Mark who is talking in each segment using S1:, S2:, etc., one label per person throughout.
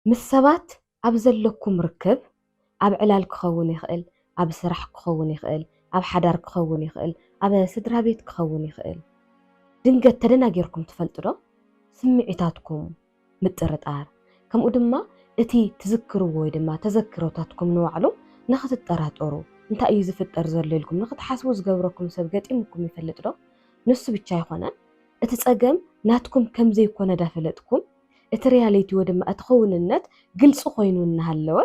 S1: مسبات أبزلكم ركب أب علال كخون يخيل أب سرح كخون يخيل أب حدار كخون يخيل أب سدرا بيت كخون يخيل دنجة تدنا جيركم تفلترو سمعتاتكم مترتار كم قدما اتي تذكروا ويدما تذكراتكم نوعلو نخت التراتورو انت اي زفت زللكم نخت حاسبو زغبركم سبقت امكم يفلترو نص ብቻ ይሆናል እቲ ጸገም ናትኩም ከም ዘይኮነ ዳፈለጥኩም እቲ ሪያሊቲ ወደማ እትኸውንነት ግልጽ ኮይኑ እናሃለወ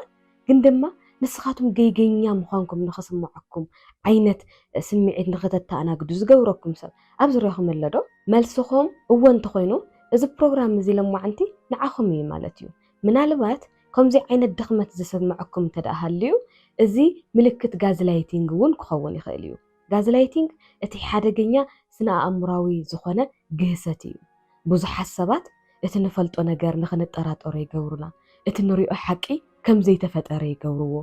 S1: ግን ድማ ንስኻቱም ገይገኛ ምዃንኩም ንኸስምዓኩም ዓይነት ስምዒት ንኸተተኣናግዱ ዝገብረኩም ሰብ ኣብ ዝረኹም ኣለዶ መልስኹም እወ እንተኾይኑ እዚ ፕሮግራም እዚ ለማዓንቲ ንዓኹም እዩ ማለት እዩ ምናልባት ከምዚ ዓይነት ድኽመት ዝሰምዓኩም ተደኣሃልዩ እዚ ምልክት ጋዝላይቲንግ እውን ክኸውን ይኽእል እዩ ጋዝላይቲንግ እቲ ሓደገኛ ስነ ኣእምራዊ ዝኾነ ግህሰት እዩ ብዙሓት ሰባት እቲ ንፈልጦ ነገር ንኽንጠራጠሮ ይገብሩና እቲ ንሪኦ ሓቂ ከም ዘይተፈጠረ ይገብርዎ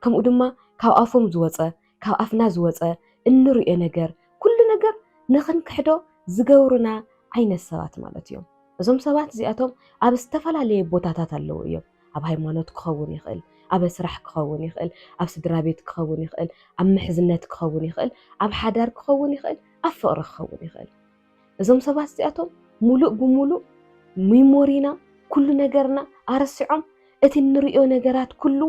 S1: ከምኡ ድማ ካብ ኣፎም ዝወፀ ካብ ኣፍና ዝወፀ እንሪኦ ነገር ኩሉ ነገር ንኽንክሕዶ ዝገብሩና ዓይነት ሰባት ማለት እዮም እዞም ሰባት እዚኣቶም ኣብ ዝተፈላለየ ቦታታት ኣለዉ እዮም ኣብ ሃይማኖት ክኸውን ይኽእል ኣብ ስራሕ ክኸውን ይኽእል ኣብ ስድራ ቤት ክኸውን ይኽእል ኣብ ምሕዝነት ክኸውን ይኽእል ኣብ ሓዳር ክኸውን ይኽእል ኣብ ፍቕሪ ክኸውን ይኽእል እዞም ሰባት እዚኣቶም ሙሉእ ብሙሉእ ሚሞሪና ኩሉ ነገርና ኣረሲዖም እቲ ንሪኦ ነገራት ኩሉ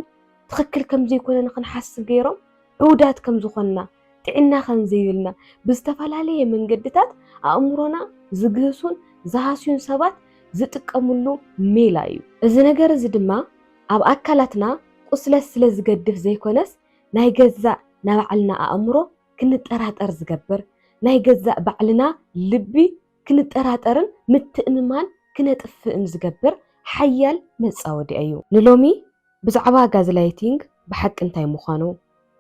S1: ትኽክል ከም ዘይኮነ ንኽንሓስብ ገይሮም ዕውዳት ከም ዝኾንና ጥዕና ከም ዘይብልና ብዝተፈላለየ መንገድታት ኣእምሮና ዝግህሱን ዝሃስዩን ሰባት ዝጥቀሙሉ ሜላ እዩ እዚ ነገር እዚ ድማ ኣብ ኣካላትና ቁስለት ስለ ዝገድፍ ዘይኮነስ ናይ ገዛእ ናባዕልና ኣእምሮ ክንጠራጠር ዝገብር ናይ ገዛእ ባዕልና ልቢ ክንጠራጠርን ምትእምማን ክነጥፍእን ዝገብር ሓያል መጻወዲ እዩ ንሎሚ ብዛዕባ ጋዝላይቲንግ ብሓቂ እንታይ ምዃኑ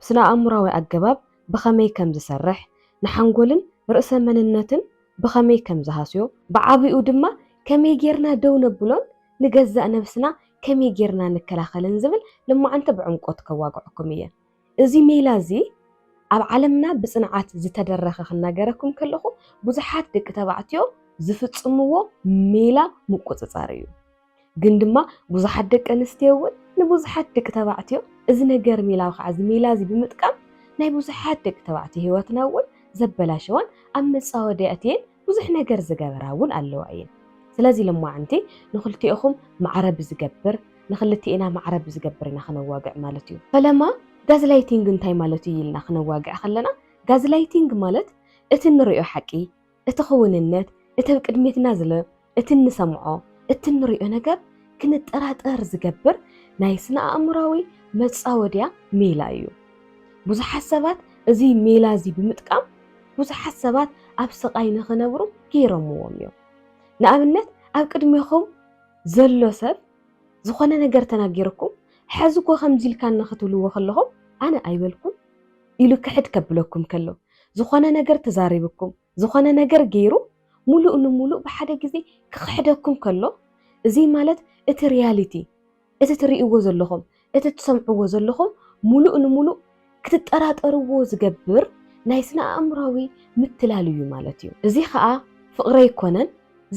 S1: ብስነ ኣእምራዊ ኣገባብ ብኸመይ ከም ዝሰርሕ ንሓንጎልን ርእሰ መንነትን ብኸመይ ከም ዝሃስዮ ብዓቢኡ ድማ ከመይ ጌርና ደው ነብሎን ንገዛእ ነብስና ከመይ ጌርና ንከላኸልን ዝብል ልማዓንቲ ብዕምቆት ከዋግዐኩም እየ እዚ ሜላ እዚ ኣብ ዓለምና ብጽንዓት ዝተደረኸ ክናገረኩም ከለኹ ብዙሓት ደቂ ተባዕትዮ ዝፍጽምዎ ሜላ ምቁጽጻር እዩ ግን ድማ ብዙሓት ደቂ ኣንስትዮ እውን ንብዙሓት ደቂ ተባዕትዮ እዚ ነገር ሜላ ከዓ እዚ ሜላ እዚ ብምጥቃም ናይ ብዙሓት ደቂ ተባዕትዮ ህይወትና እውን ዘበላሸዋን ኣብ መጻወድያትየን ብዙሕ ነገር ዝገበራ እውን ኣለዋ እየን ስለዚ ልማዓንቲ ንኽልቲኦኹም ማዕረብ ዝገብር ንኽልቲኢና ማዕረብ ዝገብር ኢና ክነዋግዕ ማለት እዩ ፈለማ ጋዝላይቲንግ እንታይ ማለት እዩ ኢልና ክነዋግዕ ከለና ጋዝላይቲንግ ማለት እቲ ንሪኦ ሓቂ እቲ ኽውንነት እቲ ቅድሜትና ዝለ እቲ ንሰምዖ እቲ ንሪኦ ነገር ክንጠራጠር ዝገብር ናይ ስነ ኣእምራዊ መጻወድያ ሜላ እዩ ብዙሓት ሰባት እዚ ሜላ እዚ ብምጥቃም ብዙሓት ሰባት ኣብ ስቃይ ንኽነብሩ ገይሮምዎም እዮም ንኣብነት ኣብ ቅድሚኹም ዘሎ ሰብ ዝኾነ ነገር ተናጊርኩም ሕዚ እኮ ከምዚ ኢልካ ንኽትብልዎ ከለኹም ኣነ ኣይበልኩም ኢሉ ክሕድ ከብለኩም ከሎ ዝኾነ ነገር ተዛሪብኩም ዝኾነ ነገር ገይሩ ሙሉእ ንሙሉእ ብሓደ ግዜ ክኽሕደኩም ከሎ እዚ ማለት እቲ ሪያሊቲ እቲ ትሪእዎ ዘለኹም እቲ ትሰምዕዎ ዘለኹም ሙሉእ ንሙሉእ ክትጠራጠርዎ ዝገብር ናይ ስነ ኣእምራዊ ምትላል እዩ ማለት እዩ እዚ ከዓ ፍቕሪ ኣይኮነን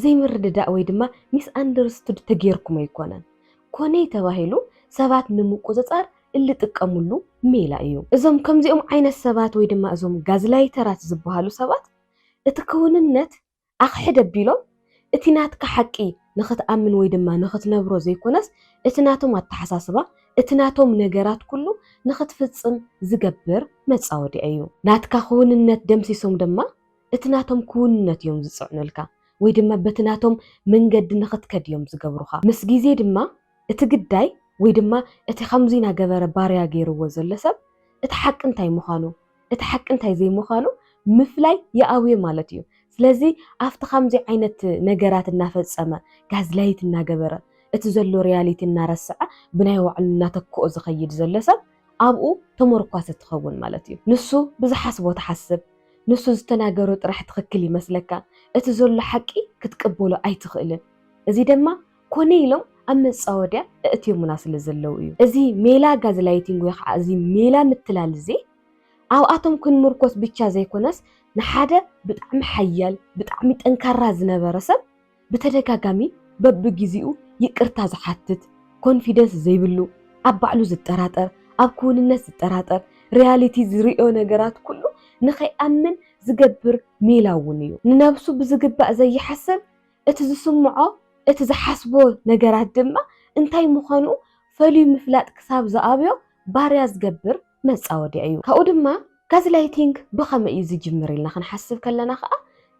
S1: ዘይምርድዳእ ወይ ድማ ሚስ ኣንደርስቱድ ተገይርኩም ኣይኮነን ኮነይ ተባሂሉ ሰባት ንምቁፅጻር እልጥቀሙሉ ሜላ እዩ እዞም ከምዚኦም ዓይነት ሰባት ወይ ድማ እዞም ጋዝላይተራት ዝበሃሉ ሰባት እቲ ክውንነት ኣኽሕድ ኣቢሎም እቲ ናትካ ሓቂ ንኽትኣምን ወይ ድማ ንኽትነብሮ ዘይኮነስ እቲ ናቶም ኣተሓሳስባ እቲ ናቶም ነገራት ኩሉ ንኽትፍጽም ዝገብር መጻወድያ እዩ ናትካ ክውንነት ደምሲሶም ድማ እቲ ናቶም ክውንነት እዮም ዝጽዕኑልካ ወይ ድማ በቲ ናቶም መንገዲ ንኽትከድ እዮም ዝገብሩኻ ምስ ግዜ ድማ እቲ ግዳይ ወይ ድማ እቲ ከምዚ ናገበረ ባርያ ገይርዎ ዘሎ ሰብ እቲ ሓቂ እንታይ ምዃኑ እቲ ሓቂ እንታይ ዘይምዃኑ ምፍላይ ይኣውየ ማለት እዩ ስለዚ ኣብቲ ከምዚ ዓይነት ነገራት እናፈጸመ ጋዝላይት እናገበረ እቲ ዘሎ ሪያሊቲ እናረስዐ ብናይ ባዕሉ እናተክኦ ዝኸይድ ዘሎ ሰብ ኣብኡ ተመርኳስ ትኸውን ማለት እዩ ንሱ ብዝሓስቦ ትሓስብ ንሱ ዝተናገሮ ጥራሕ ትኽክል ይመስለካ እቲ ዘሎ ሓቂ ክትቅበሎ ኣይትኽእልን እዚ ድማ ኮነ ኢሎም ኣብ መጻወድያ እእትዮሙና ስለ ዘለዉ እዩ እዚ ሜላ ጋዝላይቲንግ ወይ ከዓ እዚ ሜላ ምትላል እዚ ኣብኣቶም ክንምርኮስ ብቻ ዘይኮነስ ንሓደ ብጣዕሚ ሓያል ብጣዕሚ ጠንካራ ዝነበረ ሰብ ብተደጋጋሚ በብግዚኡ ይቅርታ ዝሓትት ኮንፊደንስ ዘይብሉ ኣብ ባዕሉ ዝጠራጠር ኣብ ክውንነት ዝጠራጠር ሪያሊቲ ዝሪኦ ነገራት ኩሉ ንኸይኣምን ዝገብር ሜላ እውን እዩ ንነብሱ ብዝግባእ ዘይሓስብ እቲ ዝስምዖ እቲ ዝሓስቦ ነገራት ድማ እንታይ ምዃኑ ፈልዩ ምፍላጥ ክሳብ ዝኣብዮ ባርያ ዝገብር መፃወድያ እዩ ካብኡ ድማ ጋዝላይቲንግ ብኸመይ እዩ ዝጅምር ኢልና ክንሓስብ ከለና ከዓ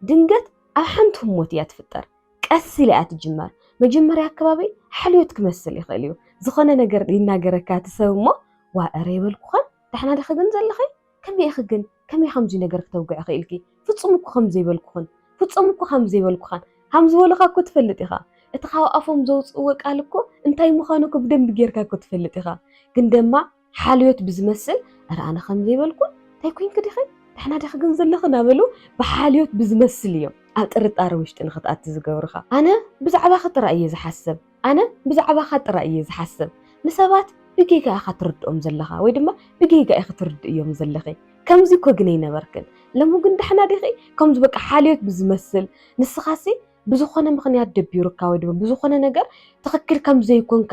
S1: ድንገት ኣብ ሓንቲ ህሞት እያ ትፍጠር ቀስ ኢላ እያ ትጅመር መጀመርያ ኣከባቢ ሓልዮት ክመስል ይኽእል እዩ ዝኾነ ነገር ይናገረካ ትሰብ እሞ ዋ ኣረ ይበልኩኸን ድሕና ዲኺ ግን ዘለኸይ ከመይ ኢኺ ግን ከመይ ከምዚ ነገር ክተውግዕ ክኢልኪ ፍፁም እኮ ከምዘይበልኩኽን ፍፁም እኮ ከምዘይበልኩኻን ከም ዝበሉኻ እኮ ትፈልጥ ኢኻ እቲ ካብ ኣፎም ዘውፅእዎ ቃል እኮ እንታይ ምዃኑ እኮ ብደንቢ ጌርካ እኮ ትፈልጥ ኢኻ ግን ድማ ሓልዮት ብዝመስል ኣረ ኣነ ከምዘይበልኩን እንታይ ኮንክ ዲኺ ድሕና ዲኺ ግን ዘለኺ እናበሉ ብሓልዮት ብዝመስል እዮም ኣብ ጥርጣረ ውሽጢ ንኽትኣቲ ዝገብሩኻ ኣነ ብዛዕባኻ ጥራይ እየ ዝሓስብ ኣነ ብዛዕባኻ ጥራይ እየ ዝሓስብ ንሰባት ብጌጋ ኢኻ ትርድኦም ዘለኻ ወይ ድማ ብጌጋ ኢኻ ትርድእ እዮም ዘለኺ ከምዚ እኮ ግን ኣይነበርክን ለሙ ግን ድሕና ዲኺ ከምዚ በቃ ሓልዮት ብዝመስል ንስኻሲ ብዝኾነ ምኽንያት ደቢሩካ ወይ ድማ ብዝኾነ ነገር ትኽክል ከምዘይኮንካ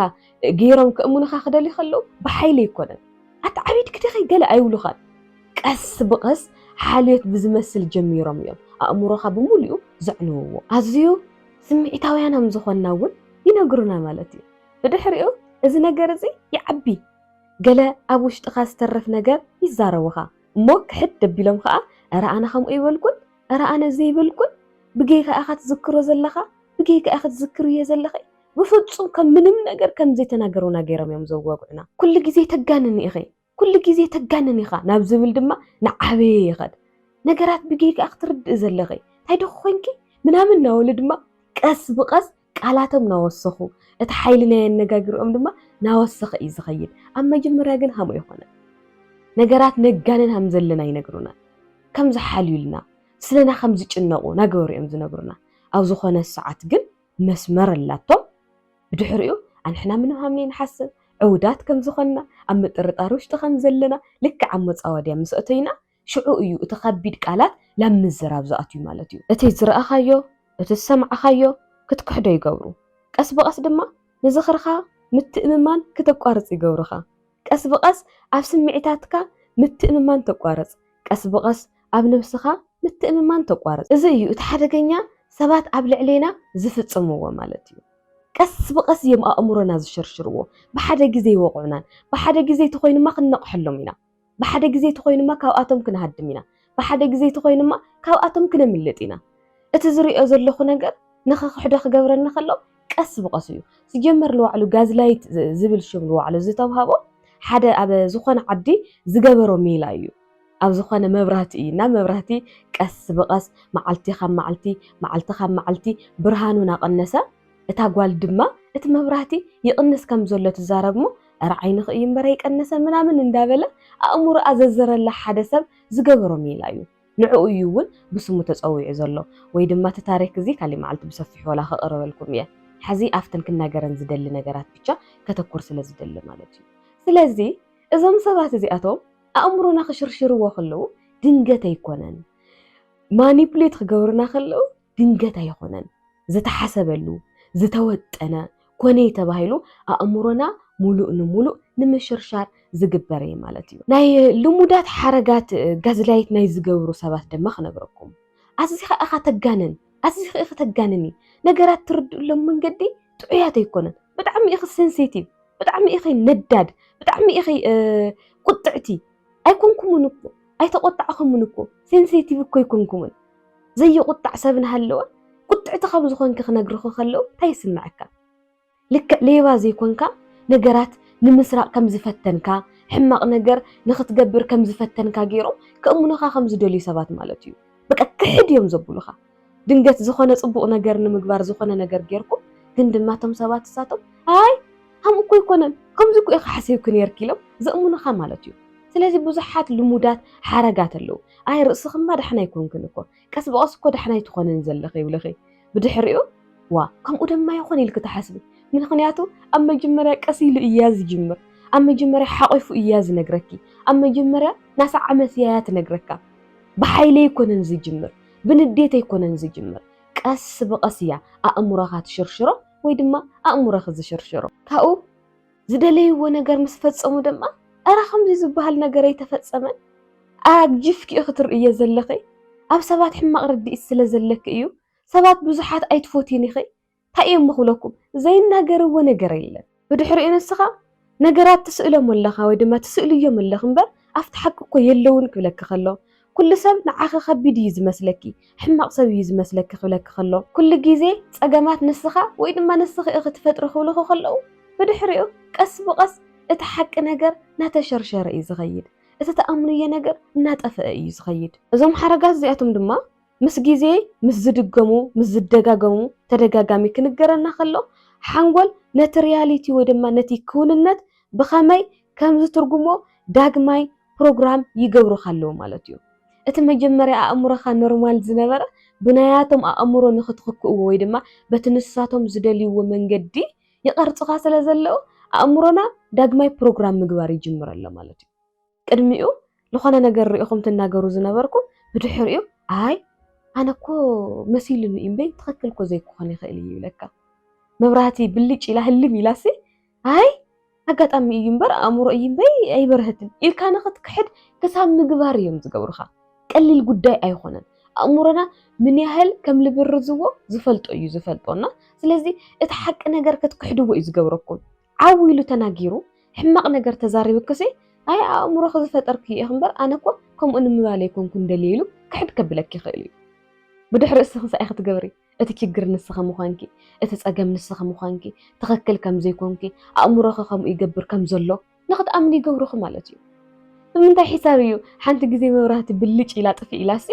S1: ገይሮም ክእሙንኻ ክደልዩ ከለዉ ብሓይሊ ኣይኮነን ኣትዓቢድ ክዲኺ ገለ ኣይብሉኻን ቀስ ብቐስ ሓልዮት ብዝመስል ጀሚሮም እዮም ኣእምሮኻ ብምሉኡ ዘዕንውዎ ኣዝዩ ስምዒታውያን ከም ዝኾንና እውን ይነግሩና ማለት እዩ ብድሕሪኡ እዚ ነገር እዚ ይዓቢ ገለ ኣብ ውሽጥኻ ዝተረፍ ነገር ይዛረቡኻ እሞ ክሕድ ደቢሎም ከዓ ኣረ ኣነ ከምኡ ይበልኩን ኣረ ኣነ ዘይበልኩን ብጌጋ ኢኻ ትዝክሮ ዘለኻ ብጌጋ ኢኻ ትዝክር እየ ዘለኺ ብፍፁም ከም ምንም ነገር ከም ዘይተናገሩና ገይሮም እዮም ዘዋግዑና ኩሉ ግዜ ተጋንኒ ኢኺ ኩሉ ግዜ ተጋንኒ ኢኻ ናብ ዝብል ድማ ንዓበየ ይኸድ ነገራት ብጌጋ ክትርድእ ዘለኺ እንታይ ደኺ ኮንኪ ምናምን እናበሉ ድማ ቀስ ብቐስ ቃላቶም ናወሰኹ እቲ ሓይሊ ናይ ኣነጋግሮኦም ድማ ናወሰኸ እዩ ዝኸይድ ኣብ መጀመርያ ግን ከምኡ ይኾነ ነገራት ነጋንን ከም ዘለና ይነግሩና ከም ዝሓልዩልና ስለና ከም ዝጭነቑ ናገበሩ እዮም ዝነግሩና ኣብ ዝኾነ ሰዓት ግን መስመር ኣላቶም ብድሕሪኡ ኣንሕና ምንም ሃምኒ ንሓስብ ዕውዳት ከም ዝኾንና ኣብ ምጥርጣር ውሽጢ ከም ዘለና ልክዕ ኣብ መፃወድያ ምስ እተይና ሽዑ እዩ እቲ ከቢድ ቃላት ላብ ምዝራብ ዝኣትዩ ማለት እዩ እቲ ዝረኣኻዮ እቲ ዝሰምዓኻዮ ክትክሕዶ ይገብሩ ቀስ ብቐስ ድማ ንዝኽርኻ ምትእምማን ክተቋርፅ ይገብሩኻ ቀስ ብቐስ ኣብ ስምዒታትካ ምትእምማን ተቋርፅ ቀስ ብቐስ ኣብ ነብስኻ ምትእምማን ተቋርፅ እዚ እዩ እቲ ሓደገኛ ሰባት ኣብ ልዕሌና ዝፍፅምዎ ማለት እዩ ቀስ ብቐስ እዮም ኣእምሮና ዝሽርሽርዎ ብሓደ ግዜ ይወቕዑናን ብሓደ ግዜ ተኾይኑማ ክንነቕሐሎም ኢና ብሓደ ግዜ ተኾይኑማ ካብኣቶም ክንሃድም ኢና ብሓደ ግዜ ተኾይኑማ ካብኣቶም ክነምልጥ ኢና እቲ ዝሪኦ ዘለኹ ነገር ንኽክሕዶ ክገብረኒ ከሎ ቀስ ብቐስ እዩ ሲጀመር ንባዕሉ ጋዝላይት ዝብል ሽም ንባዕሉ ዝተዋህቦ ሓደ ኣብ ዝኾነ ዓዲ ዝገበሮ ሜላ እዩ ኣብ ዝኾነ መብራህቲ እዩ እና መብራህቲ ቀስ ብቐስ መዓልቲ ካብ መዓልቲ መዓልቲ ካብ መዓልቲ ብርሃኑ ናቐነሰ እታ ጓል ድማ እቲ መብራህቲ ይቕንስ ከም ዘሎ ትዛረብ ሞ ኣረ ዓይንኽ እዩ እምበር ኣይቀነሰን ምናምን እንዳበለ ኣእምሮኣ ዘዘረላ ሓደ ሰብ ዝገበሮ ሜላ እዩ ንዕኡ እዩ እውን ብስሙ ተፀዊዑ ዘሎ ወይ ድማ እቲ ታሪክ እዚ ካሊእ መዓልቲ ብሰፊሑ ወላ ከቕርበልኩም እየ ሕዚ ኣፍተን ክናገረን ዝደሊ ነገራት ብቻ ከተኩር ስለ ዝደሊ ማለት እዩ ስለዚ እዞም ሰባት እዚኣቶም ኣእምሮና ክሽርሽርዎ ከለዉ ድንገት ኣይኮነን ማኒፕሌት ክገብሩና ከለዉ ድንገት ኣይኮነን ዝተሓሰበሉ ዝተወጠነ ኮነ ተባሂሉ ኣእምሮና ሙሉእ ንሙሉእ ንምሽርሻር ዝግበር እዩ ማለት እዩ ናይ ልሙዳት ሓረጋት ጋዝላይት ናይ ዝገብሩ ሰባት ድማ ክነግረኩም ኣዝኻ ኢኻ ተጋንን ኣዝኻ ኢኻ ተጋንኒ ነገራት ትርድእሎም መንገዲ ጥዑያት ኣይኮነን ብጣዕሚ ኢኺ ሴንሲቲቭ ብጣዕሚ ኢኺ ነዳድ ብጣዕሚ ኢኺ ቁጥዕቲ ኣይኮንኩምን እኮ ኣይተቆጣዕኹምን እኮ ሴንሲቲቭ እኮ ኣይኮንኩምን ዘይቁጣዕ ሰብ ንሃለወ ቁጥዕቲ ከም ዝኾንክ ክነግርኹ ከለዉ እንታይ ይስምዓካ ልክዕ ሌባ ዘይኮንካ ነገራት ንምስራቅ ከም ዝፈተንካ ሕማቕ ነገር ንኽትገብር ከም ዝፈተንካ ገይሮም ከእሙኑኻ ከም ዝደልዩ ሰባት ማለት እዩ በቃ ክሕድ እዮም ዘብሉኻ ድንገት ዝኾነ ፅቡቕ ነገር ንምግባር ዝኾነ ነገር ጌርኩም ግን ድማ እቶም ሰባት እሳቶም ኣይ ከምኡ እኮ ኣይኮነን ከምዚ እኮ ኢኻ ሓሲብክ ነይርክ ኢሎም ዘእሙኑኻ ማለት እዩ ስለዚ ብዙሓት ልሙዳት ሓረጋት ኣለዉ ኣይ ርእስኽማ ዳሕና ኣይኮንክን እኮ ቀስ ብቐስ እኮ ዳሕና ይትኾነን ዘለኺ ይብልኺ ብድሕሪኡ ዋ ከምኡ ድማ ይኾን ኢልክ ተሓስቢ ምክንያቱ ኣብ መጀመርያ ቀስ ኢሉ እያ ዝጅምር ኣብ መጀመርያ ሓቂፉ እያ ዝነግረኪ ኣብ መጀመርያ ናሰዓ መስያያ ትነግረካ ብሓይሊ ኣይኮነን ዝጅምር ብንዴት ኣይኮነን ዝጅምር ቀስ ብቐስ እያ ኣእምሮኻ ትሽርሽሮ ወይ ድማ ኣእምሮኻ ዝሽርሽሮ ካብኡ ዝደለይዎ ነገር ምስ ፈጸሙ ድማ ኣራ ከምዚ ዝበሃል ነገር ኣይተፈጸመን ኣጅፍኪ ክትርእየ ዘለኺ ኣብ ሰባት ሕማቕ ርድኢት ስለ ዘለክ እዩ ሰባት ብዙሓት ኣይትፈትዩን ኢኺ እንታይ እዮም መኽብለኩም ዘይናገርዎ ነገር የለን ብድሕሪኡ ንስኻ ነገራት ትስእሎም ኣለኻ ወይ ድማ ትስእልዮም ኣለኽ እምበር ኣብቲ ሓቂ እኮ የለውን ክብለክ ከሎ ኩሉ ሰብ ንዓኺ ከቢድ እዩ ዝመስለኪ ሕማቕ ሰብ እዩ ዝመስለኪ ክብለክ ከሎ ኩሉ ግዜ ፀገማት ንስኻ ወይ ድማ ንስኺ ኢኺ ትፈጥሪ ክብልኹ ከለዉ ብድሕሪኡ ቀስ ብቐስ እቲ ሓቂ ነገር ናተሸርሸረ እዩ ዝኸይድ እቲ ተኣምንዮ ነገር እናጠፍአ እዩ ዝኸይድ እዞም ሓረጋት እዚኣቶም ድማ ምስ ግዜ ምስ ዝድገሙ ምስ ዝደጋገሙ ተደጋጋሚ ክንገረና ከሎ ሓንጎል ነቲ ሪያሊቲ ወይ ድማ ነቲ ክውንነት ብኸመይ ከም ዝትርጉሞ ዳግማይ ፕሮግራም ይገብሩኻ ኣለዉ ማለት እዩ እቲ መጀመርያ ኣእምሮኻ ኖርማል ዝነበረ ብናያቶም ኣእምሮ ንኽትኽክእዎ ወይ ድማ በቲ ንሳቶም ዝደልይዎ መንገዲ ይቐርፅኻ ስለ ዘለዉ ኣእምሮና ዳግማይ ፕሮግራም ምግባር ይጅምር ኣሎ ማለት እዩ ቅድሚኡ ዝኾነ ነገር ሪኢኹም ትናገሩ ዝነበርኩም ብድሕሪኡ ኣይ ኣነ እኮ መሲሉኒ እዩ እምበይ ትኽክል እኮ ዘይክኾን ይኽእል እዩ ይብለካ መብራህቲ ብልጭ ኢላ ህልም ኢላሲ ኣይ ኣጋጣሚ እዩ እምበር ኣእምሮ እዩ እምበይ ኣይበርህትን ኢልካ ንኽትክሕድ ክሳብ ምግባር እዮም ዝገብሩኻ ቀሊል ጉዳይ ኣይኾነን ኣእምሮና ምን ያህል ከም ልብርዝዎ ዝፈልጦ እዩ ዝፈልጦና ስለዚ እቲ ሓቂ ነገር ክትክሕድዎ እዩ ዝገብረኩም ዓው ኢሉ ተናጊሩ ሕማቕ ነገር ተዛሪብክሲ ኣይ ኣእምሮኺ ዝፈጠርክ ኢኺ እምበር ኣነ እኮ ከምኡ ንምባል ኣይኮንኩን ደልየ ኢሉ ክሕድ ከብለክ ይኽእል እዩ ብድሕሪ እስኺ እንታይ ክትገብሪ እቲ ችግር ንስኻ ምዃንኪ እቲ ፀገም ንስኻ ምዃንኪ ትኽክል ከም ዘይኮንኪ ኣእምሮኺ ከምኡ ይገብር ከም ዘሎ ንኽትኣምኒ ይገብሩኺ ማለት እዩ ብምንታይ ሒሳብ እዩ ሓንቲ ግዜ መብራህቲ ብልጭ ኢላ ጥፊ ኢላሲ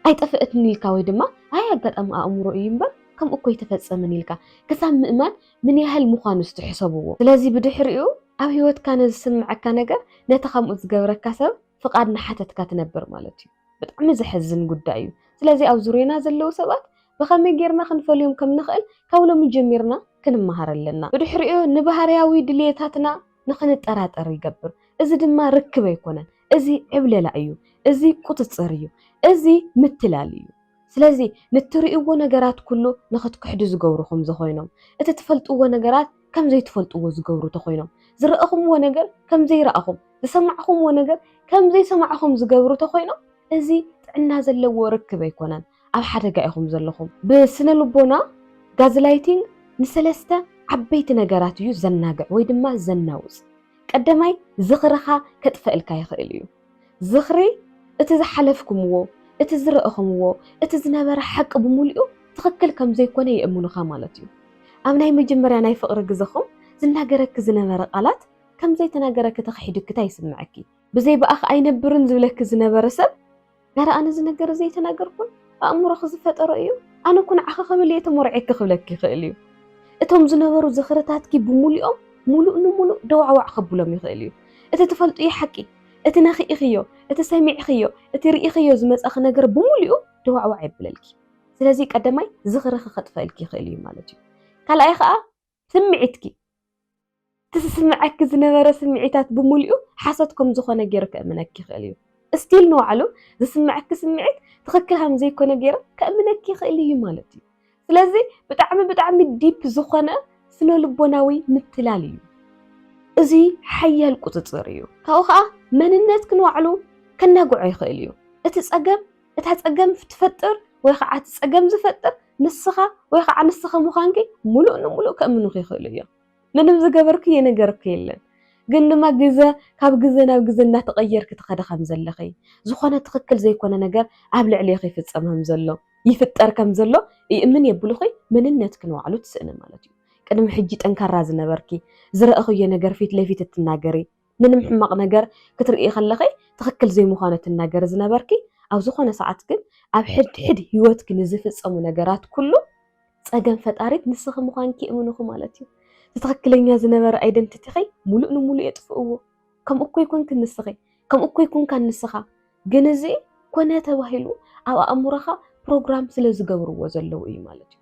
S1: ኣይጠፍአትኒ ኢልካ ወይ ድማ ኣይ ኣጋጣሚ ኣእምሮ እዩ እምበር ከምኡ እኮ ይተፈፀመን ኢልካ ክሳብ ምእማን ምን ያህል ምዃኑ ትሕሰብዎ ስለዚ ብድሕሪኡ ኣብ ሂወትካ ንዝስምዐካ ነገር ነቲ ከምኡ ዝገበረካ ሰብ ፍቓድ ንሓተትካ ትነብር ማለት እዩ ብጣዕሚ ዘሕዝን ጉዳይ እዩ ስለዚ ኣብ ዙርያና ዘለው ሰባት ብኸመይ ጌርና ክንፈልዮም ከም ንኽእል ካብ ሎሚ ጀሚርና ክንመሃር ኣለና ብድሕሪኡ ንባህርያዊ ድሌታትና ንኽንጠራጠር ይገብር እዚ ድማ ርክብ ኣይኮነን እዚ ዕብለላ እዩ እዚ ቁፅፅር እዩ እዚ ምትላል እዩ ስለዚ ንትርእይዎ ነገራት ኩሉ ንኽትክሕዱ ዝገብሩኹም ዝኾይኖም እቲ ትፈልጥዎ ነገራት ከም ዘይትፈልጥዎ ዝገብሩ ተኾይኖም ዝረአኹምዎ ነገር ከም ዘይረአኹም ዝሰማዕኹምዎ ነገር ከም ዘይሰማዕኹም ዝገብሩ ተኾይኖም እዚ ጥዕና ዘለዎ ርክብ ኣይኮነን ኣብ ሓደጋ ኢኹም ዘለኹም ብስነ ልቦና ጋዝላይቲንግ ንሰለስተ ዓበይቲ ነገራት እዩ ዘናግዕ ወይ ድማ ዘናውፅ ቀዳማይ ዝኽርኻ ከጥፍአልካ ይኽእል እዩ ዝኽሪ እቲ ዝሓለፍኩምዎ እቲ ዝረአኹምዎ እቲ ዝነበረ ሓቂ ብምልኡ ትኽክል ከም ዘይኮነ ይእምኑኻ ማለት እዩ ኣብ ናይ መጀመርያ ናይ ፍቕሪ ግዜኹም ዝናገረክ ዝነበረ ቃላት ከም ዘይተናገረክ ተኽሒድክታ ይስምዐኪ ብዘይ በኣኽ ኣይነብርን ዝብለክ ዝነበረ ሰብ ጋራ ኣነ ዝነገረ ዘይተናገርኩን ኣእምሮኺ ዝፈጠሮ እዩ ኣነ ኩን ዓኺ ኸብል እየ ተመርዒክ ክብለክ ይኽእል እዩ እቶም ዝነበሩ ዝኽርታትኪ ብምልኦም ሙሉእ ንሙሉእ ደዋዕዋዕ ከብሎም ይኽእል እዩ እቲ ትፈልጥዮ ሓቂ እቲ ነኽኢኽዮ እቲ ሰሚዕኽዮ እቲ ርኢኽዮ ዝመፀኺ ነገር ብምልኡ ደዋዕዋዕ የብለልኪ ስለዚ ቀዳማይ ዝኽርኺ ከጥፍአልኪ ይኽእል እዩ ማለት እዩ ካልኣይ ከዓ ስምዒትኪ ትስምዐኪ ዝነበረ ስምዒታት ብምልኡ ሓሶት ከም ዝኾነ ገይረ ከእምነኪ ይኽእል እዩ እስቲል ንባዕሉ ዝስምዐኪ ስምዒት ትኽክል ከም ዘይኮነ ገይረ ከእምነኪ ይኽእል እዩ ማለት እዩ ስለዚ ብጣዕሚ ዲፕ ዝኾነ ስነ ልቦናዊ ምትላል እዩ እዚ ሓያል ቁፅፅር እዩ ካብኡ ከዓ መንነት ክንባዕሉ ከናግዖ ይኽእል እዩ እቲ ፀገም ትፈጥር ወይ ከዓ እቲ ፀገም ዝፈጥር ንስኻ ወይ ከዓ ንስኻ ምዃንኪ ሙሉእ ንሙሉእ ከእምኑኺ ይኽእሉ እዮም ምንም ዝገበርክዮ ነገርክ የለን ግን ድማ ግዜ ካብ ግዜ ናብ ግዜ እናተቐየርክ ትኸደ ከም ዘለኺ ዝኾነ ትኽክል ዘይኮነ ነገር ኣብ ልዕሊኺ ይፍፀም ከም ዘሎ ይፍጠር ከም ዘሎ ይእምን የብሉኺ መንነት ክንባዕሉ ትስእኒ ማለት እዩ ቅድሚ ሕጂ ጠንካራ ዝነበርኪ ዝረአኽዮ ነገር ፊት ለፊት እትናገሪ ምንም ሕማቕ ነገር ክትርኢ ከለኺ ትኽክል ዘይምዃኑ እትናገሪ ዝነበርኪ ኣብ ዝኾነ ሰዓት ግን ኣብ ሕድሕድ ሂወትኪ ንዝፍፀሙ ነገራት ኩሉ ፀገም ፈጣሪት ንስኺ ምዃንኪ ይእምኑኹ ማለት እዩ ትክክለኛ ዝነበረ አይደንቲቲኺ ሙሉእ ንሙሉእ የጥፍእዎ ከምኡ እኮ ይኮንክ ንስኺ ከምኡ እኮ ይኮንካ ንስኻ ግን እዚ ኮነ ተባሂሉ ኣብ ኣእምሮኻ ፕሮግራም ስለ ዝገብርዎ ዘለው እዩ ማለት እዩ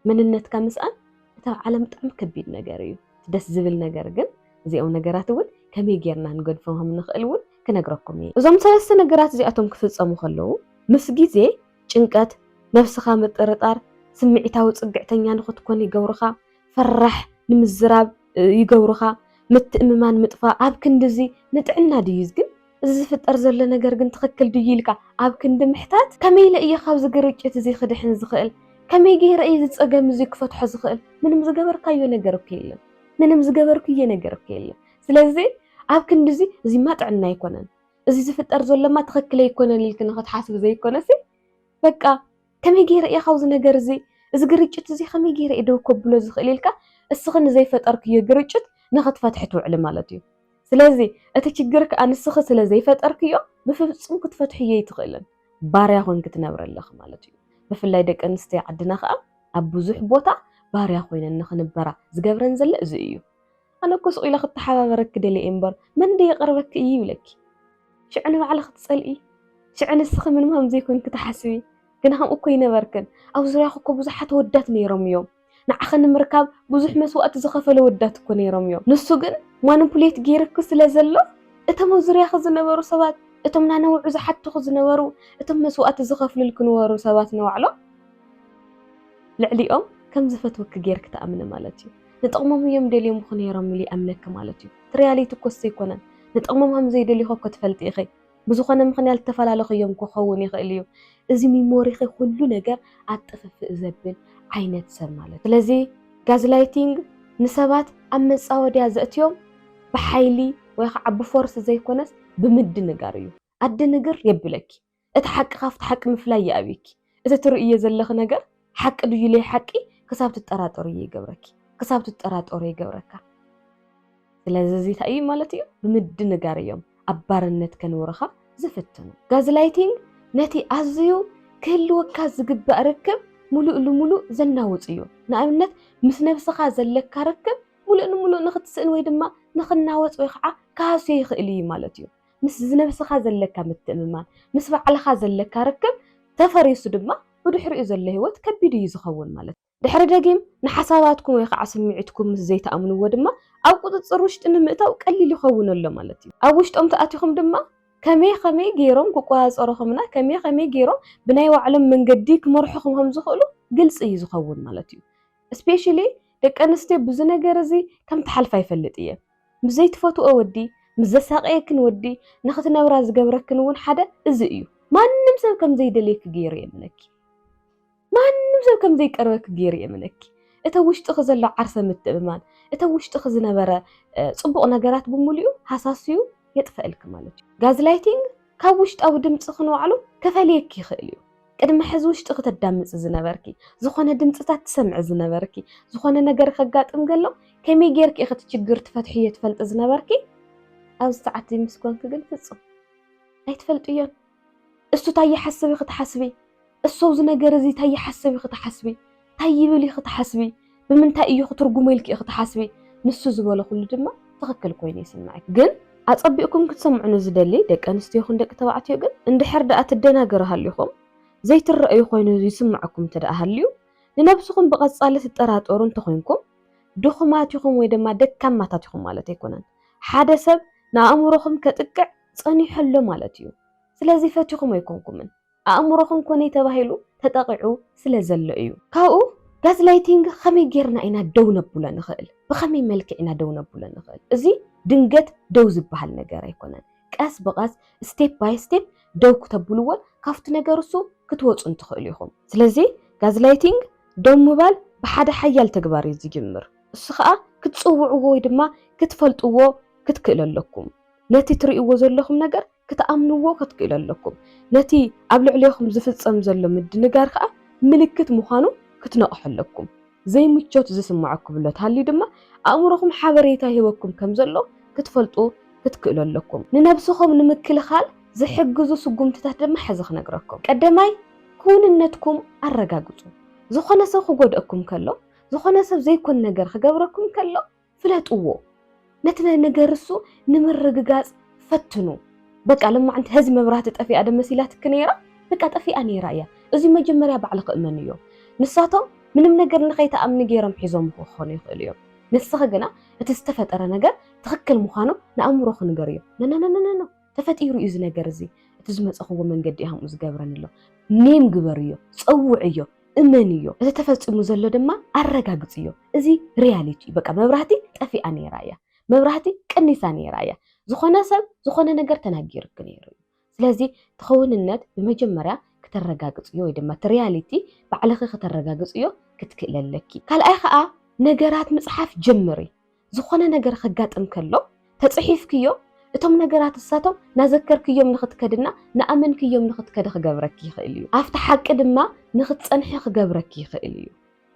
S1: መንነትካ ምስኣን እታ ዓለም ብጣዕሚ ከቢድ ነገር እዩ ደስ ዝብል ነገር ግን እዚኦም ነገራት እውን ከመይ ጌርና ንገድፎም ከም ንኽእል እውን ክነግረኩም እየ እዞም ሰለስተ ነገራት እዚኣቶም ክፍፀሙ ከለዉ ምስ ግዜ ጭንቀት ነፍስኻ ምጥርጣር ስምዒታዊ ፅግዕተኛ ንኽትኮን ይገብሩኻ ፈራሕ ንምዝራብ ይገብሩኻ ምትእምማን ምጥፋእ ኣብ ክንዲዚ ንጥዕና ድዩስ ግን እዚ ዝፍጠር ዘሎ ነገር ግን ትኽክል ድዩ ኢልካ ኣብ ክንዲ ምሕታት ከመይ ኢለ እየ ካብ ዝግርጭት እዚ ክድሕን ዝኽእል ከመይ ገይረ እየ ዝፀገም እዚ ክፈትሖ ዝኽእል ምንም ዝገበርካዮ ነገር እኮ የለን ምንም ዝገበርክዮ ነገር እኮ የለን ስለዚ ኣብ ክንዲዚ እዚማ ጥዕና ኣይኮነን እዚ ዝፍጠር ዘሎማ ትኽክል ኣይኮነን ኢልክ ንኽትሓስብ ዘይኮነሲ በቃ ከመይ ገይረ እየ ካብዚ ነገር እዚ ግርጭት እዚ ከመይ ገይረ እየ ደው ከብሎ ዝኽእል ኢልካ እስኺ ንዘይፈጠርክዮ ግርጭት ንኽትፈትሒ ትውዕል ማለት እዩ ስለዚ እቲ ችግር ከዓ ንስኺ ስለ ዘይፈጠርክዮ ብፍጹም ክትፈትሕዮ ኣይትኽእልን ባርያ ኮይንክ ትነብር ኣለኻ ማለት እዩ ብፍላይ ደቂ ኣንስትዮ ዓድና ከዓ ኣብ ብዙሕ ቦታ ባርያ ኮይነን ንኽንበራ ዝገብረን ዘሎ እዚ እዩ ኣነ እኮ ስቕ ኢለ ክትሓባበረክ ደልየ እምበር መን ደየቕርበክ እዩ ይብለኪ ሽዑ ንባዕልኻ ክትፀልኢ ሽዑ ንስኺ ምንም ከም ዘይኮንክ ትሓስቢ ግን ከምኡ እኮ ይነበርክን ኣብ ዙርያኹ እኮ ብዙሓት ወዳት ነይሮም እዮም ንዓኸ ንምርካብ ብዙሕ መስዋእቲ ዝኸፈለ ወዳት እኮ ነይሮም እዮም ንሱ ግን ማኒፑሌት ገይርክ ስለ ዘሎ እቶም ኣብ ዙርያኹ ዝነበሩ ሰባት እቶም ናነውዑ ዝሓትኹ ዝነበሩ እቶም መስዋእቲ ዝኸፍልልክ ዝነበሩ ሰባት ንባዕሎም ልዕሊኦም ከም ዝፈትውክ ጌርክ ተኣምነ ማለት እዩ ንጥቕሞም እዮም ደልዮም እኮ ነይሮም ኢሉ ይኣምነክ ማለት እዩ እቲ ሪያሊቲ እኮ እሱ ኣይኮነን ንጥቕሞም ከም ዘይደልይኹ እኮ ትፈልጢ ኢኺ ብዝኾነ ምኽንያት ተፈላለኽዮም ክኸውን ይኽእል እዩ እዚ ሚሞሪኺ ኩሉ ነገር ኣጥፍፍእ ዘብል ዓይነት ሰብ ማለት ስለዚ ጋዝላይቲንግ ንሰባት ኣብ መፃወድያ ዘእትዮም ብሓይሊ ወይ ከዓ ብፎርስ ዘይኮነስ ብምድንጋር እዩ ኣድንግር የብለኪ እቲ ሓቂ ካብቲ ሓቂ ምፍላይ ይኣብይኪ እቲ ትርእዮ ዘለኽ ነገር ሓቂ ድዩ ለይ ሓቂ ክሳብ ትጠራጠሩ ይገብረኪ ክሳብ ትጠራጠሩ ይገብረካ ስለዚ እዚ እንታይ እዩ ማለት እዩ ብምድንጋር እዮም ኣብ ባርነት ከንብሩኻ ዝፍትኑ ጋዝላይቲንግ ነቲ ኣዝዩ ክህልወካ ዝግባእ ርክብ ሙሉእ ንሙሉእ ዘናውፅ እዩ ንኣብነት ምስ ነብስኻ ዘለካ ርክብ ሙሉእ ንሙሉእ ንኽትስእን ወይ ድማ ንኽናወፅ ወይ ከዓ ካህስዮ ይኽእል እዩ ማለት እዩ ምስ ዝነብስኻ ዘለካ ምትእምማን ምስ ባዕልኻ ዘለካ ርክብ ተፈሪሱ ድማ ብድሕሪኡ ዘሎ ህይወት ከቢድ እዩ ዝኸውን ማለት ድሕሪ ደጊም ንሓሳባትኩም ወይ ከዓ ስምዒትኩም ምስ ዘይተኣምንዎ ድማ ኣብ ቁፅፅር ውሽጢ ንምእታው ቀሊል ይኸውን ኣሎ ማለት እዩ ኣብ ውሽጦም ተኣቲኹም ድማ ከመይ ገይሮም ክቆፃፀሩኹምና ከመይ ገይሮም ብናይ ባዕሎም መንገዲ ክመርሑኹም ከም ዝኽእሉ ግልፂ እዩ ዝኸውን ማለት እዩ እስፔሻሊ ደቂ ኣንስትዮ ብዙ ነገር እዚ ከም ትሓልፋ ይፈልጥ እየ ምስ ዘይትፈትዎ ወዲ ምስ ዘሳቀየክን ወዲ ንኽትነብራ ዝገብረክን እውን ሓደ እዚ እዩ ማንም ሰብ ከም ዘይደልየክ ገይሩ የምነኪ ማንም ሰብ ከም ዘይቀርበክ ገይሩ የምነኪ እቲ ውሽጢ ዘሎ ዓርሰ ምትእምማን እቲ ውሽጢ ዝነበረ ፅቡቕ ነገራት ብምሉኡ ሃሳስዩ የጥፈአልክ ማለት እዩ ጋዝላይቲንግ ካብ ውሽጣዊ ድምፂ ክንባዕሉ ከፈልየክ ይኽእል እዩ ቅድሚ ሕዚ ውሽጢ ክትዳምፅ ዝነበርኪ ዝኾነ ድምፅታት ትሰምዕ ዝነበርኪ ዝኾነ ነገር ከጋጥም ገሎ ከመይ ጌርክ ኢኺ እቲ ችግር ትፈትሕዮ ትፈልጥ ዝነበርኪ ኣብ ሰዓት ምስኮንክ ግን ፍፁም ኣይትፈልጥዮን እሱ እንታይ ይሓስብ ክትሓስቢ እሱ ኣብዚ ነገር እዚ እንታይ ይሓስብ ክትሓስቢ እንታይ ይብል ክትሓስቢ ብምንታይ እዩ ክትርጉሞ ኢልክ ክትሓስቢ ንሱ ዝበሎ ኩሉ ድማ ትኽክል ኮይኑ ይስምዓክ ግን ኣፀቢእኩም ክትሰምዑን ዝደሊ ደቂ ኣንስትዮ ይኹን ደቂ ተባዕትዮ ግን እንድሕር ደኣ ትደናገሩ ሃልይኹም ዘይትረአዩ ኮይኑ ይስምዓኩም ተደኣ ሃልዩ ንነብስኹም ብቐፃሊ ትጠራጠሩ እንተኮይንኩም ድኹማት ኢኹም ወይ ድማ ደካማታት ኢኹም ማለት ኣይኮነን ሓደ ሰብ ንኣእምሮኹም ከጥቅዕ ፀኒሑ ኣሎ ማለት እዩ ስለዚ ፈቲኹም ኣይኮንኩምን ኣእምሮኹም ኮነ ተባሂሉ ተጠቂዑ ስለ ዘሎ እዩ ካብኡ ጋዝላይቲንግ ከመይ ጌርና ኢና ደው ነብሎ ንኽእል ብኸመይ መልክዕ ኢና ደው ነብሎ ንኽእል እዚ ድንገት ደው ዝበሃል ነገር ኣይኮነን ቀስ ብቐስ ስቴፕ ባይ ስቴፕ ደው ክተብልዎን ካብቲ ነገር እሱ ክትወፁ እንትኽእሉ ኢኹም ስለዚ ጋዝላይቲንግ ደው ምባል ብሓደ ሓያል ተግባር እዩ ዝጅምር እሱ ከዓ ክትፅውዕዎ ወይ ድማ ክትፈልጥዎ ክትክእል ኣለኩም ነቲ ትርእይዎ ዘለኹም ነገር ክትኣምንዎ ክትክእል ኣለኩም ነቲ ኣብ ልዕሊኹም ዝፍፀም ዘሎ ምድንጋር ከዓ ምልክት ምዃኑ ክትነቕሑ ኣለኩም ዘይምቾት ዝስምዓኩም ብሎ ተሃልዩ ድማ ኣእምሮኹም ሓበሬታ ሂበኩም ከም ዘሎ ክትፈልጡ ክትክእሉ ኣለኩም ንነብስኹም ንምክልኻል ዝሕግዙ ስጉምትታት ድማ ሕዚ ክነግረኩም ቀዳማይ ክውንነትኩም ኣረጋግፁ ዝኾነ ሰብ ክጎድአኩም ከሎ ዝኾነ ሰብ ዘይኮን ነገር ክገብረኩም ከሎ ፍለጥዎ ነቲ ነገር እሱ ንምርግጋፅ ፈትኑ በቃ ለማዓንቲ ህዚ መብራህቲ ጠፊኣ ደመሲላትክ ነይራ በቃ ጠፊኣ ነይራ እያ እዚ መጀመርያ ባዕልክ እመን እዮም ንሳቶም ምንም ነገር ንኸይተኣምኒ ገይሮም ሒዞም ክኾኑ ይኽእሉ እዮም ንስኺ ግና እቲ ዝተፈጠረ ነገር ትኽክል ምዃኑ ንኣእምሮኹ ንገር እዩ ነነነነነ ተፈጢሩ እዩ እዚ ነገር እዚ እቲ ዝመፀኽዎ መንገዲ ከምኡ ዝገብረን ኣሎ ኔም ግበር እዮ ፀውዕ እዮ እመን እዮ እቲ ተፈፂሙ ዘሎ ድማ ኣረጋግፅ እዮ እዚ ሪያሊቲ በቃ መብራህቲ ጠፊኣ ነይራ እያ መብራህቲ ቀኒሳ ነይራ እያ ዝኾነ ሰብ ዝኾነ ነገር ተናጊርክ ነይሩ እዩ ስለዚ ትኸውንነት ብመጀመርያ ከተረጋግፅዮ ወይ ድማ ሪያሊቲ ባዕልኺ ከተረጋግፅዮ ክትክእለለኪ ካልኣይ ከዓ ነገራት ምፅሓፍ ጀምሪ ዝኾነ ነገር ከጋጥም ከሎ ተፅሒፍክዮ እቶም ነገራት እሳቶም ናዘከርክዮም ንኽትከድና ንኣመንክዮም ንኽትከድ ክገብረኪ ይኽእል እዩ ኣብቲ ሓቂ ድማ ንኽትፀንሒ ክገብረኪ ይኽእል እዩ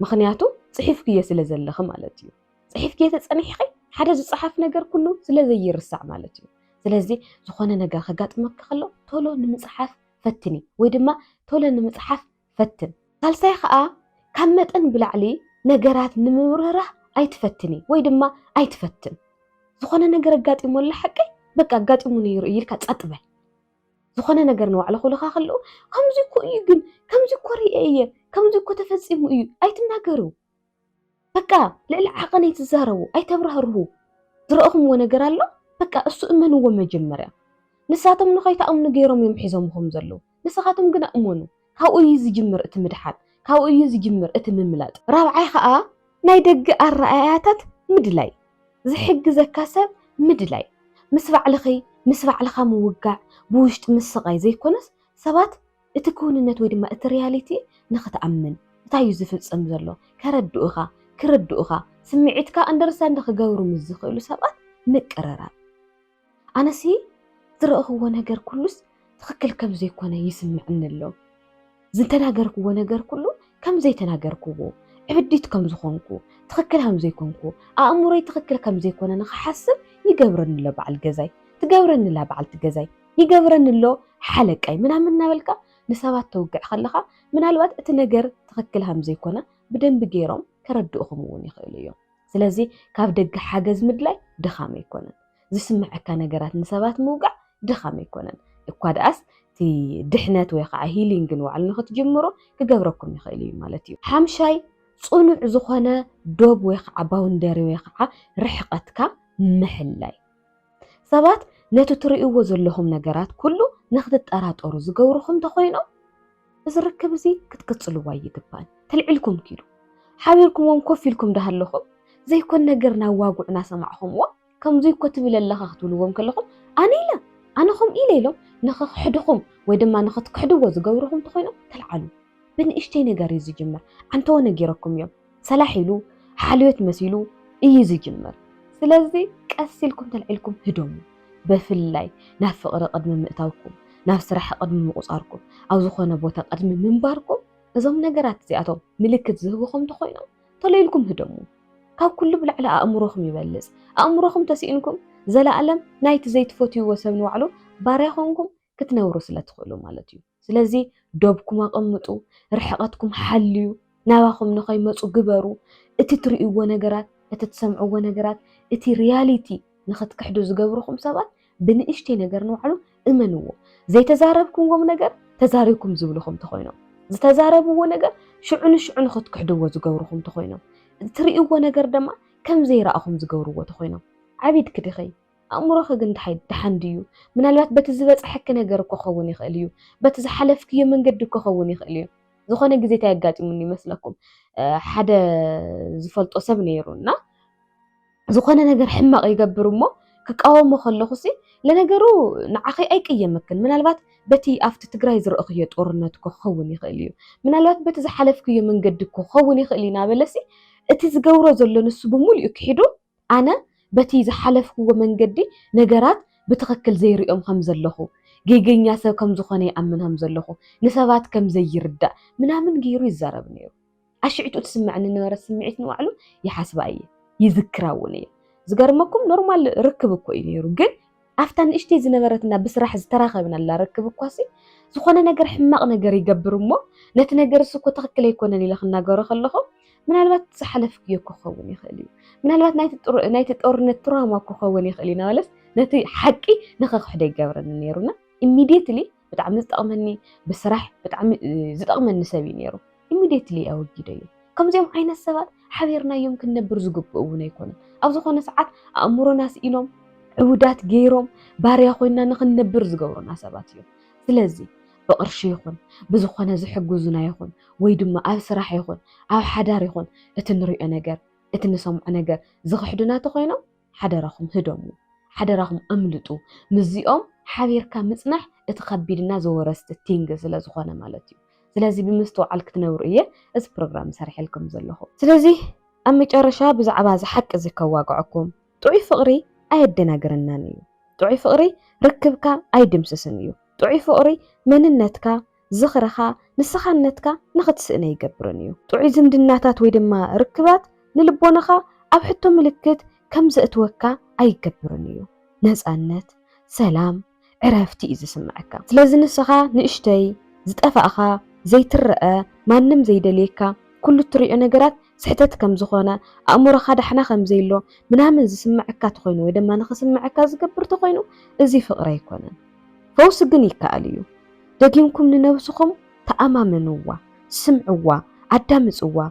S1: ምክንያቱ ፅሒፍክዮ ስለ ዘለኺ ማለት እዩ ፅሒፍክዮ ተፀኒሕኺ ሓደ ዝፅሓፍ ነገር ኩሉ ስለ ዘይርሳዕ ማለት እዩ ስለዚ ዝኾነ ነገር ከጋጥመካ ከሎ ቶሎ ንምፅሓፍ ፈትኒ ወይ ድማ ቶሎ ንምፅሓፍ ፈትን ካልሳይ ከዓ ካብ መጠን ብላዕሊ ነገራት ንምብርራህ ኣይትፈትኒ ወይ ድማ ኣይትፈትን ዝኾነ ነገር ኣጋጢሞላ ሓቂ በቃ ኣጋጢሙ ነይሩ ኢልካ ጸጥ በል ዝኾነ ነገር ንባዕልኹ ኢልካ ከለዉ ከምዚ እኮ እዩ ግን ከምዚ እኮ ሪአ እየ ከምዚ እኮ ተፈፂሙ እዩ ኣይትናገሩ በቃ ልዕሊ ዓቐን ኣይትዛረቡ ኣይተብራህርሁ ዝረአኹምዎ ነገር ኣሎ በቃ እሱ እመንዎ መጀመርያ ንሳቶም ንኸይተኣምኑ ገይሮም እዮም ሒዞምኩም ዘለዉ ንስኻቶም ግን ኣእመኑ ካብኡ እዩ ዝጅምር እቲ ምድሓን ካብኡ እዩ ዝጅምር እቲ ምምላጥ ራብዓይ ከዓ ናይ ደጊ ኣረኣያታት ምድላይ ዝሕግዘካ ሰብ ምድላይ ምስ ባዕልኻ ምውጋዕ ብውሽጢ ምስቃይ ዘይኮነስ ሰባት እቲ ክውንነት ወይ ድማ እቲ ሪያሊቲ ንኽትኣምን እንታይ እዩ ዝፍፀም ዘሎ ክረድኡኻ ስምዒትካ ኣንደርስታንድ ክገብሩ ምስ ዝኽእሉ ሰባት ምቅርራብ ኣነሲ ዝረእኽዎ ነገር ኩሉስ ትኽክል ከም ዘይኮነ ይስምዕኒ ኣሎ ዝተናገርክዎ ነገር ኩሉ ከም ዘይተናገርክዎ ዕብዲት ከም ዝኾንኩ ትኽክል ከም ዘይኮንኩ ኣእምሮይ ትኽክል ከም ዘይኮነ ንኽሓስብ ይገብረኒ ኣሎ በዓል ገዛይ ትገብረኒ ላ በዓልቲ ገዛይ ይገብረኒ ኣሎ ሓለቃይ ምናምን እናበልካ ንሰባት ተውግዕ ከለኻ ምናልባት እቲ ነገር ትኽክል ከም ዘይኮነ ብደንቢ ገይሮም ከረድኡኹም እውን ይኽእሉ እዮም ስለዚ ካብ ደጊ ሓገዝ ምድላይ ድኻም ኣይኮነን ዝስምዐካ ነገራት ንሰባት ምውጋዕ ድኻም ኣይኮነን እኳ ደኣስ እቲ ድሕነት ወይ ከዓ ሂሊንግ ንባዕሉ ንኽትጅምሮ ክገብረኩም ይኽእል እዩ ማለት እዩ ሓምሻይ ጽኑዕ ዝኾነ ዶብ ወይ ከዓ ባውንደሪ ወይ ከዓ ርሕቐትካ ምሕላይ ሰባት ነቲ ትርእይዎ ዘለኹም ነገራት ኩሉ ንኽትጠራጠሩ ዝገብሩኹም ተኾይኖም እዚ ርክብ እዚ ክትቅፅልዋ ይግባእ ተልዒልኩም ኪዱ ሓቢርኩምዎም ኮፍ ኢልኩም ዳሃለኹም ዘይኮን ነገር ናዋጉዕ ናሰማዕኹምዎ ከምዚ እኮ ትብል ኣለኻ ክትብልዎም ከለኹም ኣነኹም ኢለ ኢሎም ንኽሕድኹም ወይ ድማ ንኽትክሕድዎ ዝገብሩኹም ተኾይኖም ተልዓሉ ብንእሽተይ ነገር እዩ ዝጅመር ዓንተወ ነጊረኩም እዮም ሰላሕ ኢሉ ሓልዮት መሲሉ እዩ ዝጅመር ስለዚ ቀስ ኢልኩም ተልዒልኩም ህደሙ በፍላይ ናብ ፍቕሪ ቅድሚ ምእታውኩም ናብ ስራሕ ቅድሚ ምቁፃርኩም ኣብ ዝኾነ ቦታ ቅድሚ ምንባርኩም እዞም ነገራት እዚኣቶም ምልክት ዝህብኹም ተኾይኖም ቶሎ ኢልኩም ህደሙ ካብ ኩሉ ብላዕሊ ኣእምሮኹም ይበልፅ ኣእምሮኹም ተሲኢንኩም ዘለኣለም ናይቲ ዘይትፈትይዎ ሰብ ንባዕሉ ባርያ ኮንኩም ክትነብሩ ስለትኽእሉ ማለት እዩ ስለዚ ዶብኩም ኣቐምጡ ርሕቐትኩም ሓልዩ ናባኹም ንኸይመፁ ግበሩ እቲ ትርእይዎ ነገራት እቲ ትሰምዕዎ ነገራት እቲ ሪያሊቲ ንኽትክሕዱ ዝገብሩኹም ሰባት ብንእሽተይ ነገር ንባዕሉ እመንዎ ዘይተዛረብኩምዎም ነገር ተዛሪብኩም ዝብልኹም ተኾይኖም ዝተዛረብዎ ነገር ሽዑ ንሽዑ ንኽትክሕድዎ ዝገብሩኹም ተኾይኖም ትርእይዎ ነገር ድማ ከም ዘይረኣኹም ዝገብርዎ ተኾይኖም ዓቢድ ክድኸይ ኣእምሮኸ ግን ድሓን ድዩ ምናልባት በቲ ዝበፅሐክ ነገር እኮ ክኸውን ይኽእል እዩ በቲ ዝሓለፍክዮ መንገዲ እኮ ክኸውን ይኽእል እዩ ዝኾነ ግዜ እንታይ ኣጋጢሙኒ ይመስለኩም ሓደ ዝፈልጦ ሰብ ነይሩና ዝኾነ ነገር ሕማቕ ይገብር እሞ ክቃወሞ ከለኹሲ ለነገሩ ንዓኸይ ኣይቅየመክን ምናልባት በቲ ኣብቲ ትግራይ ዝረእኽዮ ጦርነት እኮ ክኸውን ይኽእል እዩ ምናልባት በቲ ዝሓለፍክዮ መንገዲ እኮ ክኸውን ይኽእል ኢና በለሲ እቲ ዝገብሮ ዘሎ ንሱ ብሙሉእ ክሒዱ ኣነ በቲ ዝሓለፍክዎ መንገዲ ነገራት ብትኽክል ዘይርኦም ከም ዘለኹ ጌገኛ ሰብ ከም ዝኾነ ይኣምን ከም ዘለኹ ንሰባት ከም ዘይርዳእ ምናምን ገይሩ ይዛረብ ነይሩ ኣሽዒቱ ትስምዐኒ ነበረ ስምዒት ንባዕሉ ይሓስባ እየ ይዝክራ እውን እየ ዝገርመኩም ኖርማል ርክብ እኮ እዩ ነይሩ ግን ኣፍታ ንእሽተይ ዝነበረትና ብስራሕ ዝተራኸብናላ ርክብ እኳሲ ዝኾነ ነገር ሕማቕ ነገር ይገብር እሞ ነቲ ነገር እሱ እኮ ትኽክል ኣይኮነን ኢለ ክናገሮ ከለኹ ምናልባት ዝሓለፍክዮ እኮ ክኸውን ይኽእል እዩ ምናልባት ናይቲ ጦርነት ትራውማ እኮ ክኸውን ይኽእል እዩ ናበለስ ነቲ ሓቂ ንኸክሕደ ይገብረኒ ነይሩና ኢሚድየትሊ ብጣዕሚ ዝጠቕመኒ ብስራሕ ብጣዕሚ ዝጠቕመኒ ሰብ እዩ ነይሩ ኢሚድየትሊ ኣወጊደ እዩ ከምዚኦም ዓይነት ሰባት ሓቢርናዮም ክንነብር ዝግብኡ እውን ኣይኮነን ኣብ ዝኾነ ሰዓት ኣእምሮና ስኢኖም ዕውዳት ገይሮም ባርያ ኮይና ንኽንነብር ዝገብሩና ሰባት እዮም ስለዚ ብቅርሺ ይኹን ብዝኾነ ዝሕግዙና ይኹን ወይ ድማ ኣብ ስራሕ ይኹን ኣብ ሓዳር ይኹን እቲ ንሪኦ ነገር እቲ ንሰምዖ ነገር ዝኽሕዱና ተኾይኖም حدرخم هدمو حدرخم أملتو مزيوم حبيركا مصنح اتخبيلنا زورست التينج سلا زخانة مالتي سلازي بمستوى على كتنورية اس بروجرام سرح لكم زلهم سلازي أمي جرشا بزعبا زحك زي كواقعكم طوعي فقري أيدنا قرنانيو طوعي فقري ركبكا أي دمسسنيو طوعي فقري مننتكا زخرخا نسخانتكا نختسئنا يقبرنيو طوعي زمدناتات ويدما ركبات نلبونخا أب حتو ملكت كم زأتوكا أي قبرنيو نزقانت سلام عرفتي إذا سمعك سلازي نسخا نشتي زتأفأخا زي ترقى ما نم زي دليكا كل الطريق نجرات سحتت كم زخانة أمور خاد حنا خم زيلو منها زسمعك تخينو إذا ما نخسمعك زقبر تخينو إزي فقرا يكونن فوس جنيك عليو دقيمكم لنفسكم تأمامنوا سمعوا عدامسوا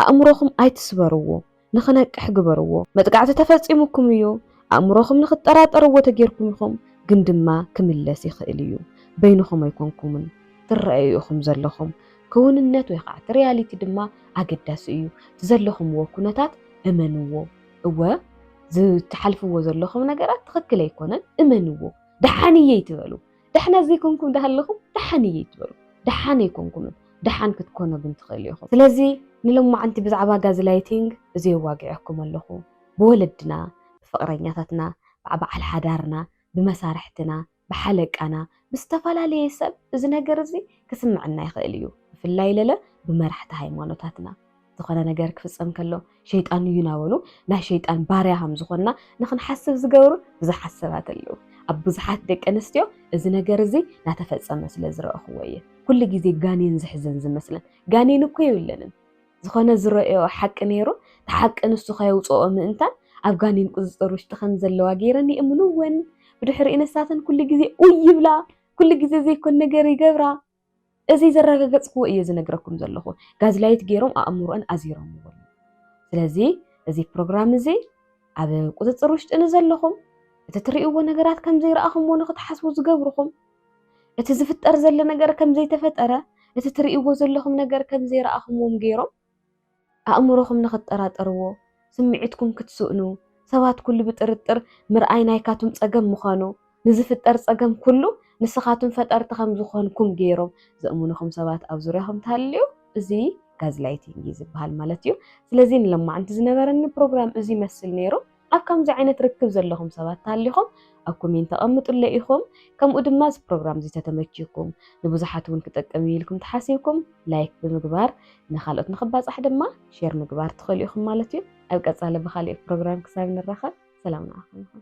S1: أموركم أي تسبروا نخنك حجبروا ما تقعد تفاصيمكم يو أموركم نختاراتروا تجيركم يخم جندما كملاسي خيليو بينكم يكونكم ترأيكم زلهم كون النت ويقعت رياليتي دما أقداس إيو تزلهم وكونتات أمنوا هو زي تحلفوا زلهم نجارات تخكل يكونن أمنوا دحاني يتبلو دحنا زيكمكم دهلهم دحاني يتبلو دحاني يكونكم دحان كتكونوا بنت خيليهم سلازي نلوم أنت بزعبا غازلايتينج زي واقعكم اللهو بولدنا بفقريناتنا بعبع الحدارنا بمسارحتنا بحلقنا بستفالالي سب إذا نجرزي كسمعنا يخيليو في الليلة بمرحة هايمانوتاتنا زخنا نجار كفصم كله شيطان يناولو نا شيطان باريهم زخنا نخن حسب زجورو بزح حسبات اللو أبزحات دك أنستيو إذا نجرزي نتفصم مثل زرق خويه كل جزء جانين زحزن مثلا جانين كوي ولنا زخنا زرق حق نيرو تحق أنستو خيو صوم إنتان أفغانين قصدروش تخنزل لواجيرني أمنون بدحر إنساتن كل جزء ويبلا كل جزء زي كل نجار يجبرا إزاي زرقة قصقو إيه زنقركم زلخو غازلايت جيروم أأمرون أزيرهم ولا سلازي إزاي برنامج زي أبى قصدروش تنزلهم تتريقوا نجارات كم زي رأهم ونخد حسبوا زجبرهم تزفت أرزل نجار كم زي تفترة تتريقوا زلهم نجار كم زي رأهم ومجيروم أأمرهم نخد أرات أروو سمعتكم كتسؤنو سوات كل بترتر مرأينا يكاتم تسقم مخانو نزفت أرز أقم كله نسخاتم فتر تخم زخانكم جيروم زأمونكم سوات أو زريهم تهليو زي غازلايتينج يزبهال مالتيو سلازين لما أنت زنبرن بروجرام زي مثل نيرو أكم زي عينة ركب زلهم سوات تهليهم أكم ينتقمت لإيهم كم قدماز بروجرام زي تتمشيكم نبزحاتون كتكميلكم تحاسيكم لايك بمقبار نخالط نخباز أحد ما شير مقبار تخليكم مالتيو أبقى صالة بخالي بروجرام كساب نرخل سلام عليكم